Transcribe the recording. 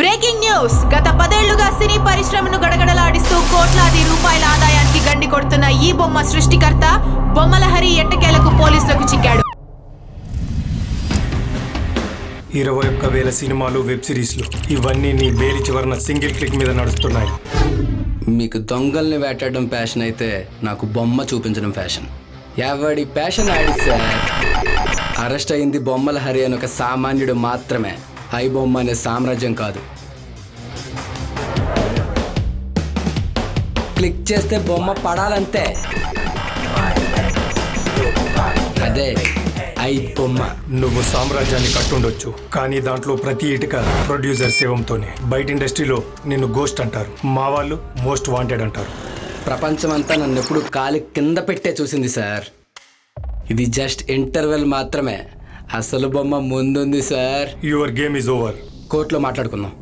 Breaking news! గత 10 ఏళ్లుగా సినీ పరిశ్రమను గడగడలాడిస్తూ కోట్లాది రూపాయల ఆదాయానికి గండి కొడుతున్న ఈ బొమ్మ సృష్టికర్త బొమ్మల హరి ఎట్టకేలకు పోలీసులకు చిక్కాడు. 21,000 సినిమాలు, వెబ్ సిరీస్లు ఇవన్నీ నీ వేలి చివరన సింగిల్ క్లిక్ మీద నడుస్తున్నాయి. మీకు దొంగల్ని వేటాడడం ప్యాషన్ అయితే నాకు బొమ్మ చూపించడం ఫ్యాషన్. ఎవడి ప్యాషన్ ఆడి సార్. అరెస్ట్ అయింది బొమ్మల హరి అని ఒక సామాన్యుడు మాత్రమే. ఐ బొమ్మ అనే సామ్రాజ్యం కాదు. క్లిక్ చేస్తే బొమ్మ పడాలంతే. అదే ఐ బొమ్మ. నువ్వు సామ్రాజ్యాన్ని కట్టుండొచ్చు, కానీ దాంట్లో ప్రతి ఇటుక ప్రొడ్యూసర్ శివంతోనే. బయట ఇండస్ట్రీలో నిన్ను గోస్ట్ అంటారు, మా వాళ్ళు మోస్ట్ వాంటెడ్ అంటారు. ప్రపంచమంతా నన్ను ఎప్పుడు కాలి కింద పెట్టే చూసింది సార్. ఇది జస్ట్ ఇంటర్వెల్ మాత్రమే. అసలు బొమ్మ ముందుంది sir. Your game is over. కోర్టులో మాట్లాడుకుందాం.